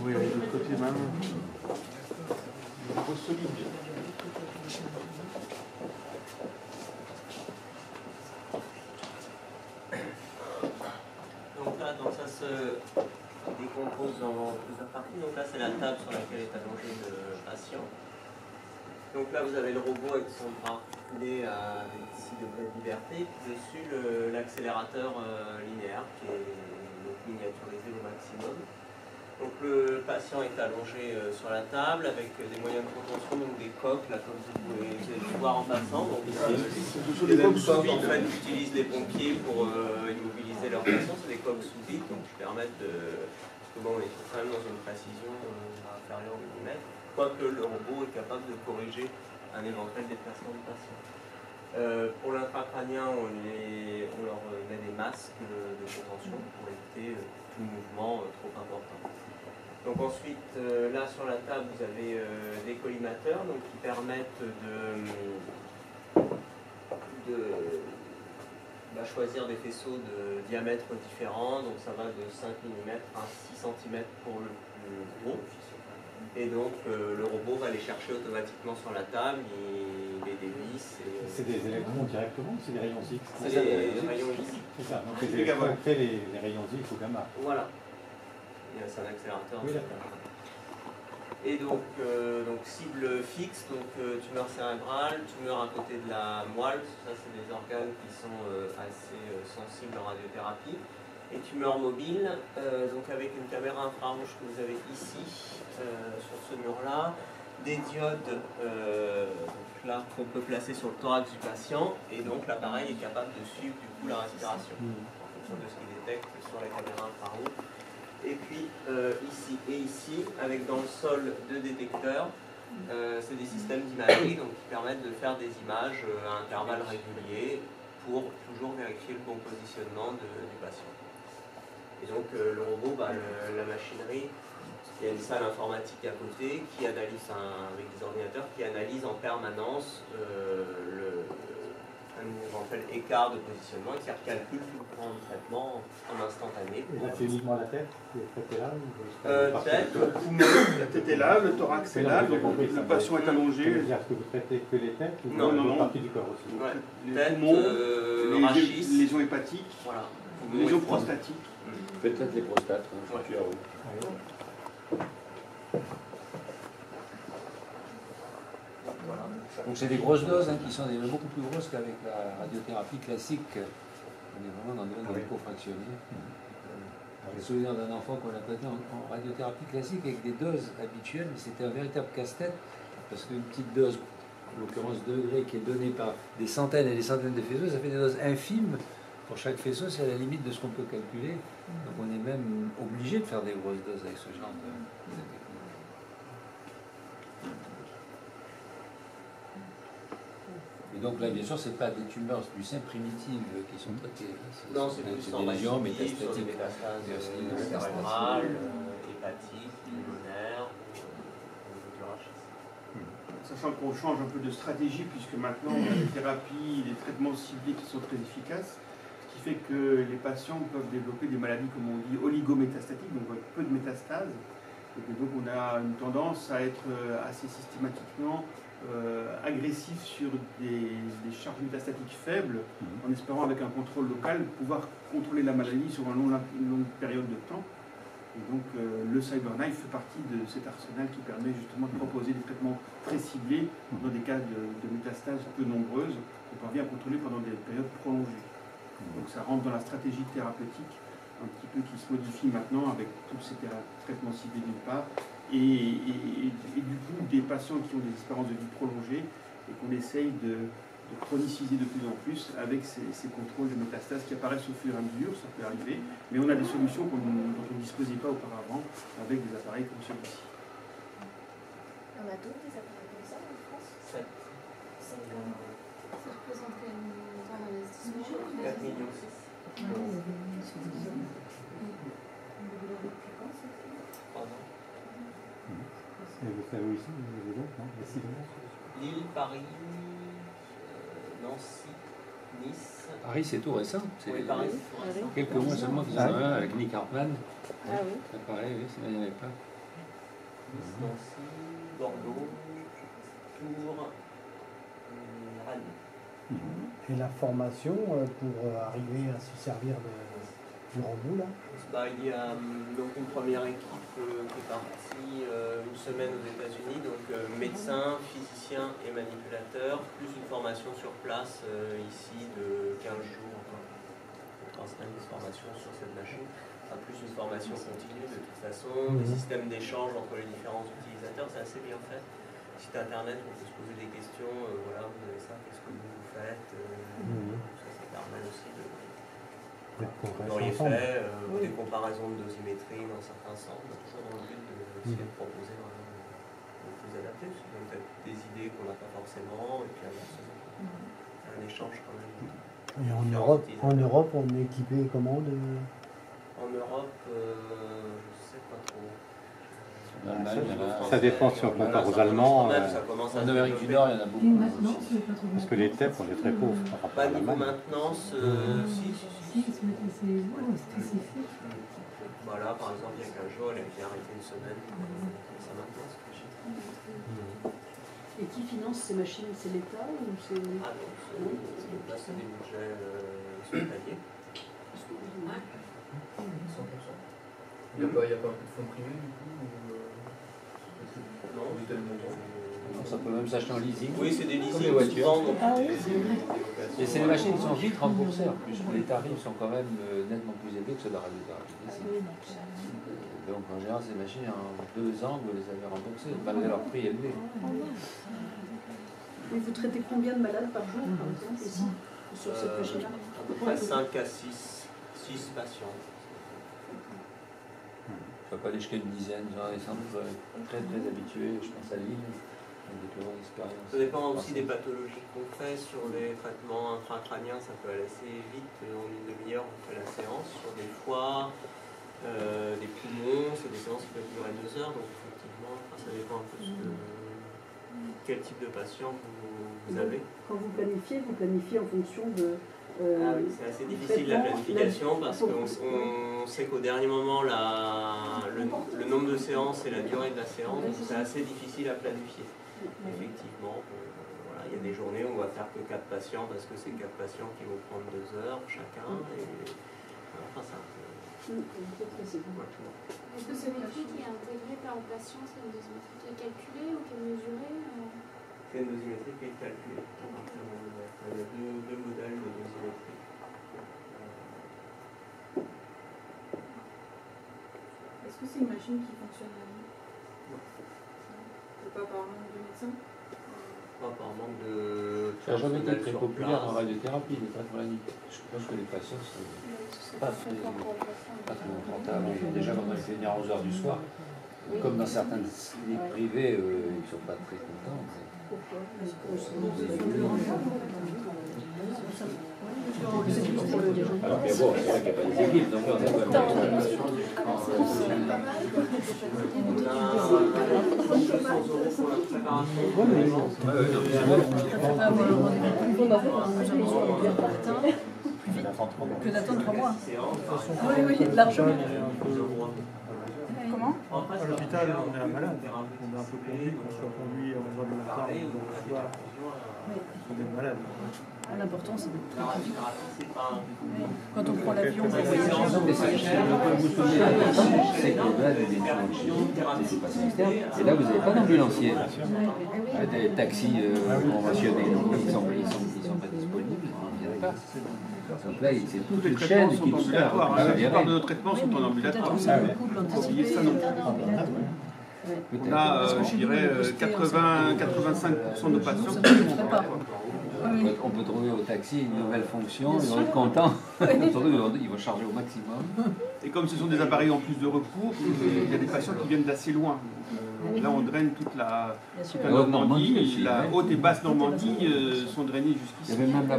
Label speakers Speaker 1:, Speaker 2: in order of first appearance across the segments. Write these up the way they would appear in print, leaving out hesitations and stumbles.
Speaker 1: Oui, de l'autre côté même.
Speaker 2: Donc là, donc ça se décompose dans plusieurs parties. Donc là, c'est la table sur laquelle est allongé le patient. Donc là, vous avez le robot avec son bras coulé à des 6 degrés de liberté. Puis dessus, l'accélérateur linéaire qui est donc miniaturisé au maximum. Donc le patient est allongé sur la table avec des moyens de contention, donc des coques, là comme vous avez pu voir en passant. Donc les mêmes coques en fait qu'utilisent les pompiers pour immobiliser leurs patients, c'est des coques sous vide, donc qui permettent de... Parce que bon, on est quand même dans une précision inférieure au millimètre, quoique le robot est capable de corriger un éventuel déplacement du patient. Pour l'intracrânien, on leur met des masques de contention pour éviter tout mouvement trop important. Donc ensuite, là sur la table, vous avez des collimateurs donc, qui permettent de choisir des faisceaux de diamètre différents. Donc ça va de 5 mm à 6 cm pour le plus gros. Et donc le robot va les chercher automatiquement sur la table, il les dévisse.
Speaker 3: C'est des électrons directement ou c'est des rayons X?
Speaker 2: C'est des rayons X.
Speaker 3: C'est ça, donc les électrons fait les rayons X au gamma.
Speaker 2: Voilà. C'est un accélérateur. Oui, et donc cible fixe, donc tumeur cérébrale, tumeur à côté de la moelle, ça c'est des organes qui sont assez sensibles en radiothérapie. Et tumeur mobile, donc avec une caméra infrarouge que vous avez ici, sur ce mur-là, des diodes donc là qu'on peut placer sur le thorax du patient, et donc l'appareil est capable de suivre du coup la respiration, en fonction de ce qu'il détecte sur la caméra infrarouge. Et puis ici et ici, avec dans le sol 2 détecteurs, c'est des systèmes d'imagerie donc qui permettent de faire des images à intervalles réguliers pour toujours vérifier le bon positionnement du patient. Et donc le robot, la machinerie, il y a une salle informatique à côté qui analyse avec des ordinateurs qui analyse en permanence un éventuel écart de positionnement et qui recalcule tout le plan de traitement en instantané.
Speaker 3: Et là, c'est uniquement la tête qui est traitée là
Speaker 2: tête,
Speaker 1: la tête est là, le thorax est là, donc le patient est allongé.
Speaker 3: Est-ce que vous traitez que les têtes ou
Speaker 1: non,
Speaker 3: partie du corps aussi?
Speaker 2: Ouais.
Speaker 1: Les
Speaker 2: tête,
Speaker 1: poumons, les lésions hépatiques,
Speaker 2: voilà.
Speaker 1: les lésions prostatiques.
Speaker 4: Peut-être les prostates, hein,
Speaker 2: ouais.
Speaker 4: Oui.
Speaker 2: Voilà.
Speaker 5: Donc c'est des grosses doses qui sont beaucoup plus grosses qu'avec la radiothérapie classique. On est vraiment dans le domaine de l'hypofractionné. J'ai le souvenir d'un enfant qu'on a traité en radiothérapie classique avec des doses habituelles, mais c'était un véritable casse-tête, parce qu'une petite dose, en l'occurrence degré, qui est donnée par des centaines et des centaines de faisceaux, ça fait des doses infimes. Pour chaque faisceau, c'est à la limite de ce qu'on peut calculer. Donc on est même obligé de faire des grosses doses avec ce genre de technologie. Et donc là, bien sûr, ce n'est pas des tumeurs du sein primitives qui sont traitées.
Speaker 2: Non, c'est plus
Speaker 5: des lésions métastatiques.
Speaker 2: sur des métastases cérébrales, hépatiques, pulmonaires, du rachis.
Speaker 1: Sachant qu'on change un peu de stratégie, puisque maintenant on a des thérapies, des traitements ciblés qui sont très efficaces, ce qui fait que les patients peuvent développer des maladies, comme on dit, oligométastatiques, donc avec peu de métastases. Et que donc on a une tendance à être assez systématiquement agressif sur des charges métastatiques faibles, en espérant avec un contrôle local pouvoir contrôler la maladie sur une longue période de temps. Et donc le CyberKnife fait partie de cet arsenal qui permet justement de proposer des traitements très ciblés dans des cas de métastases peu nombreuses qu'on parvient à contrôler pendant des périodes prolongées. Donc ça rentre dans la stratégie thérapeutique un petit peu qui se modifie maintenant avec tous ces traitements ciblés d'une part et du coup des patients qui ont des espérances de vie prolongées et qu'on essaye de chroniciser de plus en plus avec ces contrôles de métastases qui apparaissent au fur et à mesure, ça peut arriver, mais on a des solutions dont on ne disposait pas auparavant avec des appareils comme celui-ci.
Speaker 6: On a d'autres des appareils comme ça en France?
Speaker 2: Ça
Speaker 6: représente quel montant d'investissement?
Speaker 2: 4 millions.
Speaker 6: Depuis quand ça?
Speaker 2: 3 ans.
Speaker 3: C'est où ici, les autres, non? Les 6
Speaker 2: Lille, Paris, Nancy, Nice.
Speaker 5: Paris, c'est tout récent. C'est
Speaker 2: Oui, Paris, c'est tout récent.
Speaker 5: quelques mois seulement qu'ils en ont un avec Nick Hartmann.
Speaker 6: Ah oui.
Speaker 5: Ça paraît, oui, il n'y en avait pas.
Speaker 2: Nice, Nancy, Bordeaux, Tours, Rennes.
Speaker 7: Et la formation pour arriver à se servir du robot là?
Speaker 2: Bah, il y a donc une première équipe qui est partie une semaine aux États-Unis, donc médecin, physicien et manipulateur, plus une formation sur place ici de 15 jours, 3 semaines de formation sur cette machine, plus une formation continue de toute façon, des systèmes d'échange entre les différents utilisateurs, c'est assez bien fait. Site internet, on peut se poser des questions, voilà, vous avez ça, qu'est-ce que vous faites, ça permet aussi de... Vous auriez fait des comparaisons de dosimétrie dans certains centres, toujours dans le but de proposer le plus adapté, parce qu'il y a peut-être des idées qu'on n'a pas forcément, et puis un échange quand même.
Speaker 7: Et en Europe, on est équipé comment de...
Speaker 2: En Europe, je ne sais pas trop.
Speaker 5: En Allemagne,
Speaker 3: Ça dépend si on compare aux Allemands.
Speaker 5: En Amérique du Nord, il y en a beaucoup.
Speaker 3: Parce que les TEP, on est très pauvres par rapport à
Speaker 2: Niveau
Speaker 3: l'Allemagne.
Speaker 2: maintenance, Voilà, par exemple, il y a 15 jours, elle a été arrêtée une semaine pour sa maintenance.
Speaker 8: Et qui finance ces machines? C'est l'État ou c'est...
Speaker 2: Ah non, là c'est des budgets hospitaliers.
Speaker 9: 100%. Il n'y a pas un peu de fonds privés du coup
Speaker 2: Non,
Speaker 5: Ça peut même s'acheter en leasing.
Speaker 2: oui, c'est des
Speaker 5: Comme
Speaker 2: leasing
Speaker 5: les voitures.
Speaker 2: souvent, donc
Speaker 5: Et c'est les machines qui sont vite remboursées en plus. Les tarifs sont quand même nettement plus élevés que ceux de la radiothérapie classique. Donc en général, ces machines, en 2 ans, vous les avez remboursées, malgré leur prix élevé.
Speaker 8: Et vous traitez combien de malades par jour, par exemple, ici, sur cette machine-là?
Speaker 2: à peu près 5 à 6 patients.
Speaker 5: Ça peut aller jusqu'à une dizaine, genre des centres très habitués, je pense à Lille, avec des plus longues expériences.
Speaker 2: Ça dépend aussi des pathologies qu'on fait. Sur les traitements intracrâniens, ça peut aller assez vite. En une demi-heure, on fait la séance. Sur des foies, des poumons, c'est des séances qui peuvent durer 2 heures. Donc effectivement, ça dépend un peu de quel type de patient vous avez.
Speaker 8: Quand vous planifiez en fonction de...
Speaker 2: Ah oui, c'est assez difficile la planification parce qu'on sait qu'au dernier moment, le nombre de séances et la durée de la séance, c'est assez difficile à planifier. Effectivement, voilà, il y a des journées où on va faire que 4 patients parce que c'est 4 patients qui vont prendre 2 heures chacun. Et enfin, c'est un peu...
Speaker 6: Est-ce que c'est une machine qui est intégrée par le patient, c'est une dosimétrie qui est calculée ou qui est mesurée?
Speaker 2: C'est une dosimétrie qui est calculée. Il y a deux modèles de dosimétrie.
Speaker 8: Est-ce que c'est une machine qui fonctionne la nuit?
Speaker 2: Non.
Speaker 8: C'est pas par manque de médecins?
Speaker 2: Pas par manque de...
Speaker 5: Ça n'a jamais été très populaire en radiothérapie, les traitements la nuit. Je pense que les patients sont pas très confortables. Déjà, quand on les fait venir à 11h du soir, comme dans certaines cliniques privées, ils ne sont pas très contents.
Speaker 8: Pourquoi?
Speaker 5: Alors, mais bon, c'est vrai qu'il n'y a pas des équipes, donc on a
Speaker 8: Que d'attendre 3 mois. Oui, largement. Comment?
Speaker 1: À l'hôpital, on est un malade, on est un peu conduit, qu'on soit conduit à 11h du matin ou le soir, on est malade.
Speaker 8: L'important, c'est d'être très vite. Quand on prend l'avion,
Speaker 5: c'est que là, c'est pas sanitaire. Et là, vous n'avez pas d'ambulancier. Des taxis conventionnés, donc ils sont pas disponibles, ils ne viennent pas. Donc là, c'est toute une chaîne qui
Speaker 1: sont ambulatoires. La plupart de nos traitements sont en ambulatoire. Il faut oublier ça non plus. On a, je dirais, 85% de nos patients qui sont ambulatoires.
Speaker 5: On peut trouver au taxi une nouvelle fonction, ils vont être contents. Surtout, ils vont charger au maximum.
Speaker 1: Et comme ce sont des appareils en plus de recours, il y a des patients qui viennent d'assez loin. Là, on draine toute la Normandie, la haute et basse Normandie sont drainées jusqu'ici.
Speaker 5: Il y avait même la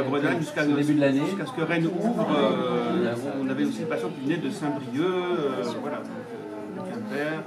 Speaker 5: Bretagne
Speaker 1: jusqu'au
Speaker 5: début de l'année.
Speaker 1: Jusqu'à ce que Rennes ouvre. On avait aussi des patients qui venaient de Saint-Brieuc, voilà, de Quimper.